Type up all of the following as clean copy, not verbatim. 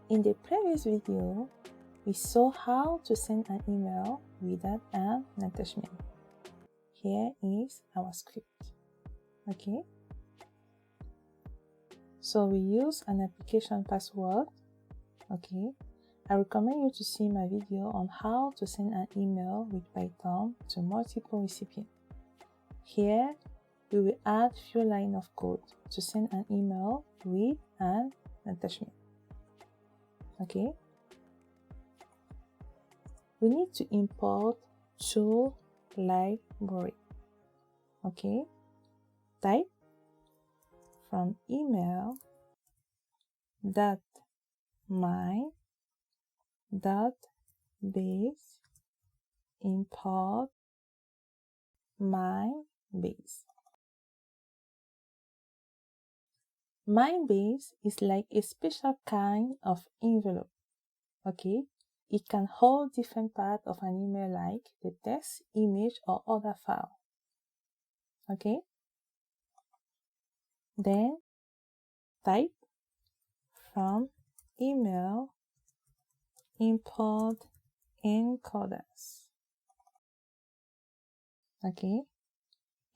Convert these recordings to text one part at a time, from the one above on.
In the previous video, we saw how to send an email without an attachment. Here is our script. Okay. So we use an application password. Okay. I recommend you to see my video on how to send an email with Python to multiple recipients. Here, we will add few lines of code to send an email with an attachment. Okay. We need to import tool library. Okay. Type from email dot my dot base import my base. My base is like a special kind of envelope. Okay, it can hold different parts of an email like the text, image, or other file. Okay, then type from email import encoders. Okay,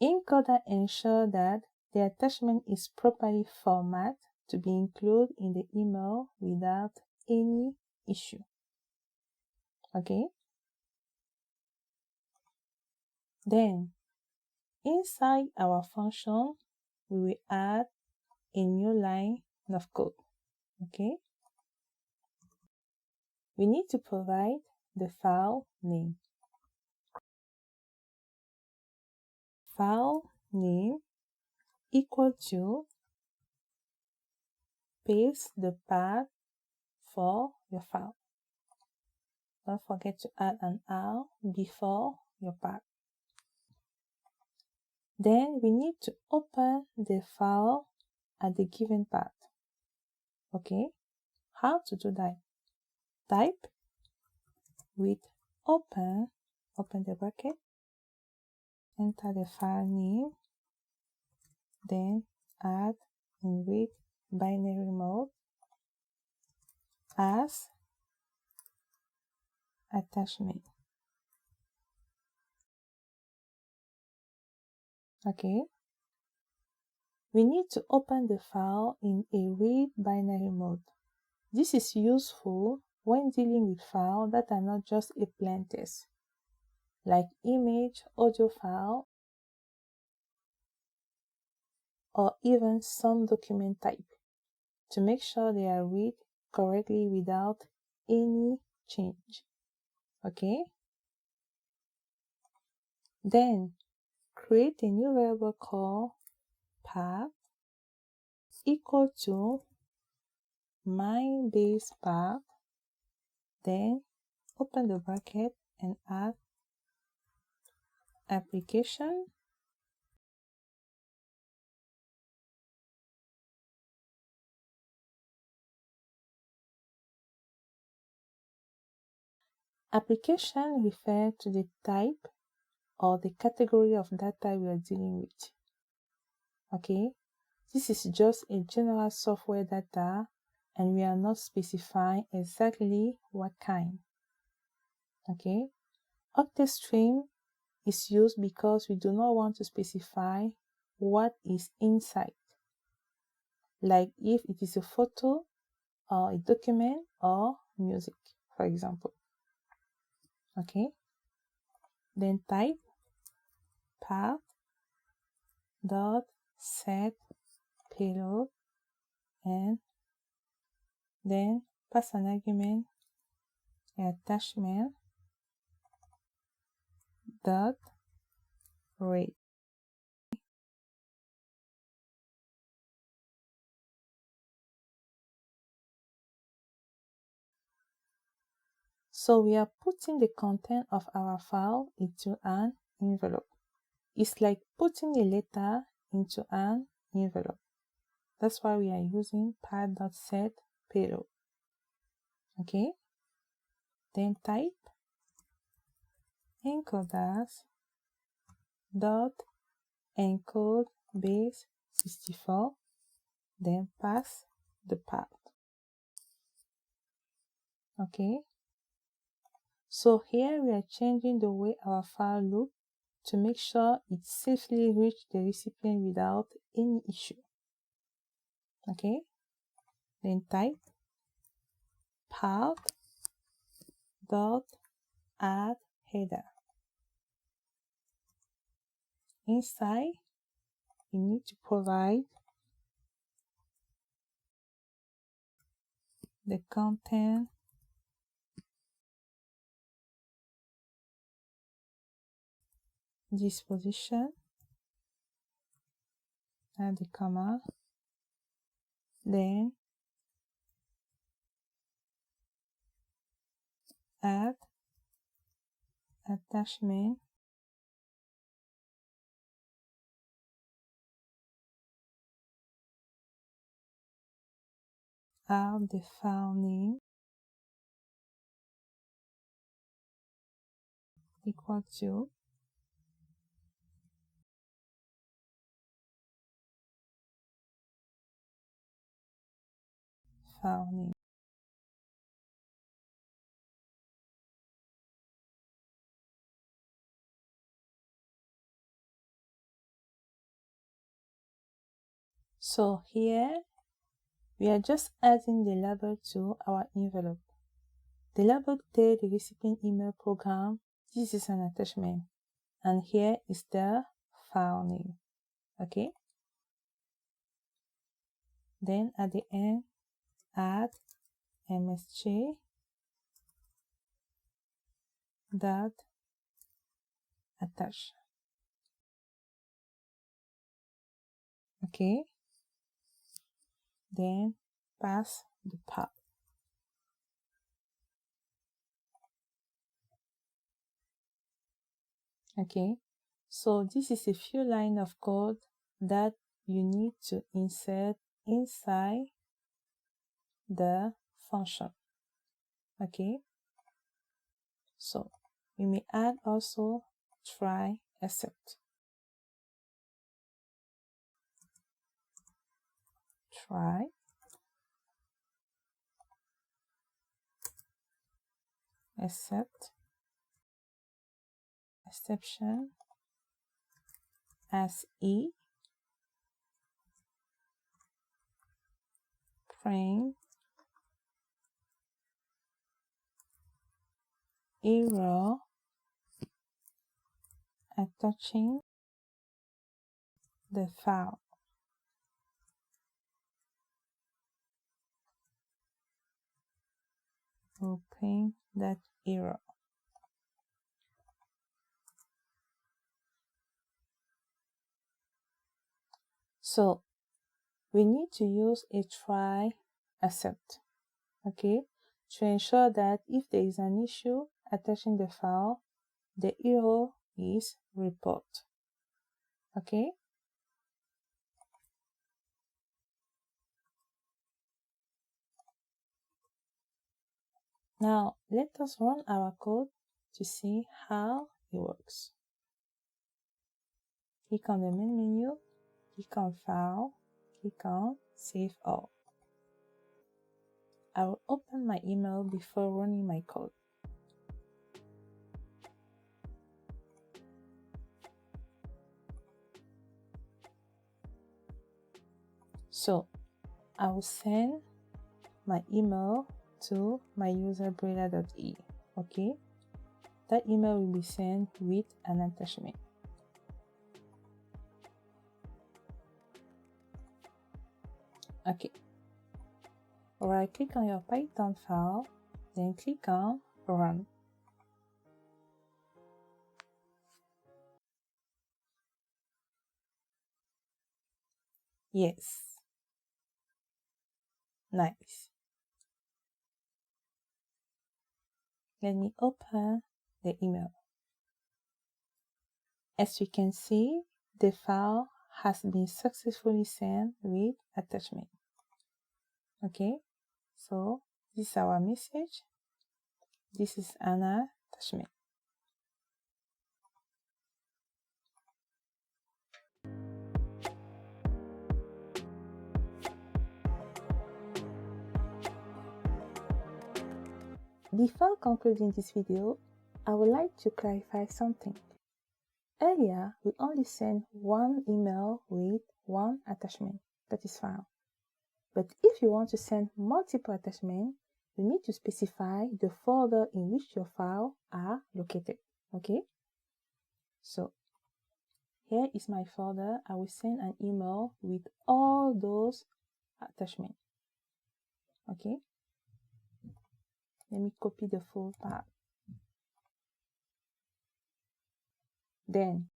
encoder ensure that the attachment is properly formatted to be included in the email without any issue. Okay, then inside our function we will add a new line of code. Okay, we need to provide the file name. File name equal to paste the path for your file. Don't forget to add an R before your path. Then we need to open the file at the given path. Okay, how to do that? Type with open the bracket, enter the file name, then add in read binary mode as attachment. Okay, we need to open the file in a read binary mode. This is useful when dealing with files that are not just a plain text, like image, audio file, or even some document type, to make sure they are read correctly without any change. Okay? Then create a new variable called path equal to my base path, then open the bracket and add application application refers to the type or the category of data we are dealing with. Okay, this is just a general software data and we are not specifying exactly what kind. Okay, octastring is used because we do not want to specify what is inside, like if it is a photo or a document or music, for example. Okay, then type path dot set payload and then pass an argument attachment dot rate. So we are putting the content of our file into an envelope. It's like putting a letter into an envelope. That's why we are using path.set payload. Okay, then type encoders dot encode base 64, then pass the path. Okay, so here we are changing the way our file looks to make sure it safely reaches the recipient without any issue. Okay, then type part dot add header. Inside, you need to provide the content disposition, add the comma, then add attachment, add the file name equal to file name. So here we are just adding the label to our envelope. The label tells the recipient email program this is an attachment, and here is the file name. Okay, then at the end add msj dot attach. Okay, then pass the path. Okay, so this is a few lines of code that you need to insert inside the function. Okay, so we may add also try except. Try except exception as e print error attaching the file. Will print that error. So we need to use a try except, okay, to ensure that if there is an issue attaching the file, the error is report. Okay, now let us run our code to see how it works. Click on the main menu, click on File, click on Save All. I will open my email before running my code. So I will send my email to my user Brenda.e. Okay, that email will be sent with an attachment. Okay, right click on your Python file, then click on Run. Yes, nice. Let me open the email. As you can see, the file has been successfully sent with attachment. Okay, so this is our message. This is an attachment. Before concluding this video, I would like to clarify something. Earlier, we only sent one email with one attachment, that is file. But if you want to send multiple attachments, you need to specify the folder in which your files are located, okay? So, here is my folder. I will send an email with all those attachments, okay? Let me copy the full path. Then,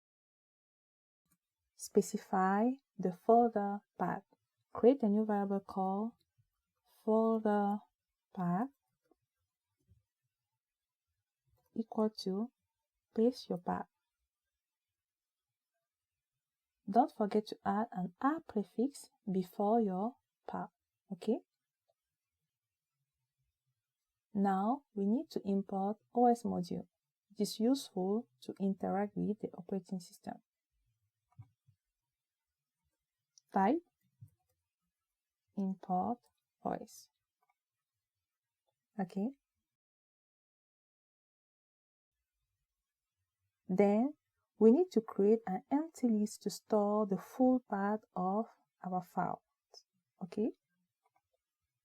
specify the folder path. Create a new variable called folder path equal to paste your path. Don't forget to add an R prefix before your path, okay? Now we need to import OS module. It is useful to interact with the operating system. Type import OS. Okay. Then we need to create an empty list to store the full path of our file. Okay.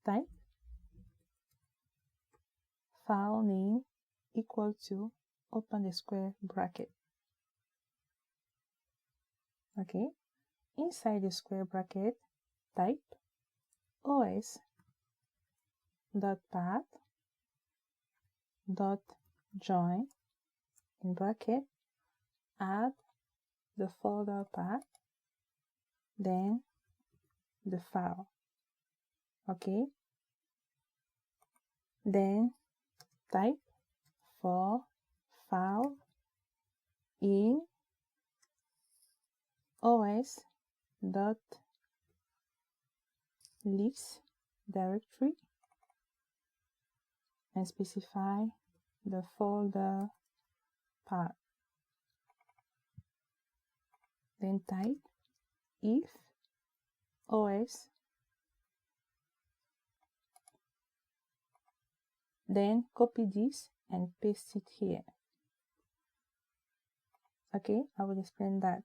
Type file name equal to open the square bracket. Okay. Inside the square bracket, type os.path.join in bracket, add the folder path, then the file. Okay. Then type for file in os.list directory and specify the folder path. Then type if os, then copy this and paste it here. Okay, I will explain that.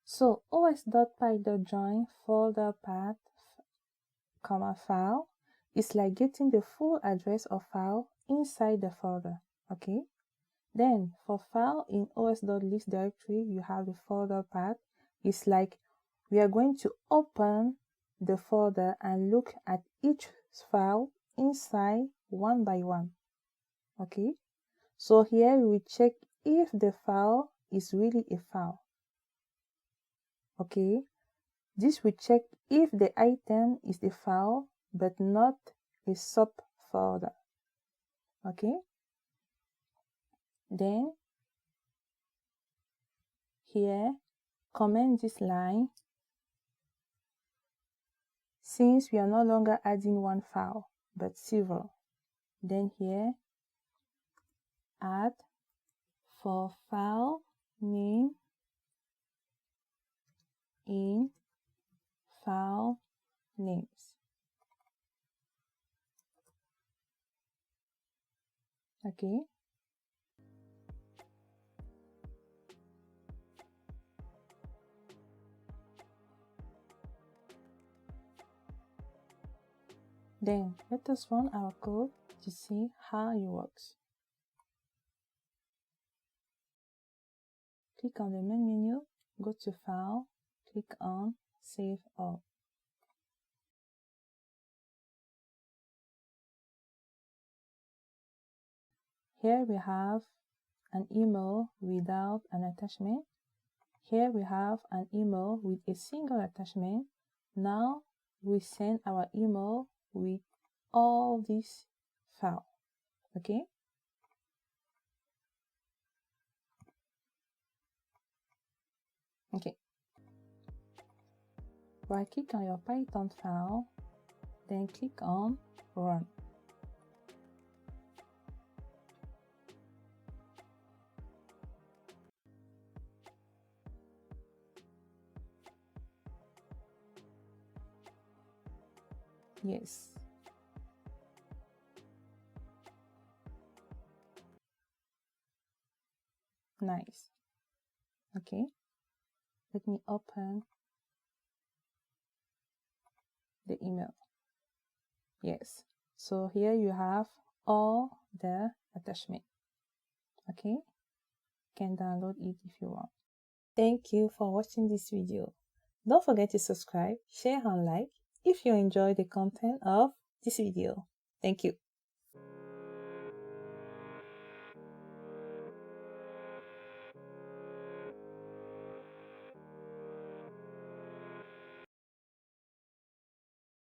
So os.path.join folder path, file is like getting the full address of file inside the folder. Okay. Then for file in os.list directory, you have the folder path. It's like we are going to open the folder and look at each file inside one by one. Okay. So here we check if the file is really a file. Okay. This will check if the item is the file but not a subfolder. Okay. Then here comment this line since we are no longer adding one file but several. Then here add for file name in file names. Okay. Then let us run our code to see how it works. Click on the main menu, go to File, click on Save All. Here we have an email without an attachment. Here we have an email with a single attachment. Now we send our email with all these files. Okay. Okay. Right click on your Python file, then click on Run. Yes. Nice. Okay. Let me open the email. Yes. So here you have all the attachment. Okay. You can download it if you want. Thank you for watching this video. Don't forget to subscribe, share and like if you enjoy the content of this video. Thank you.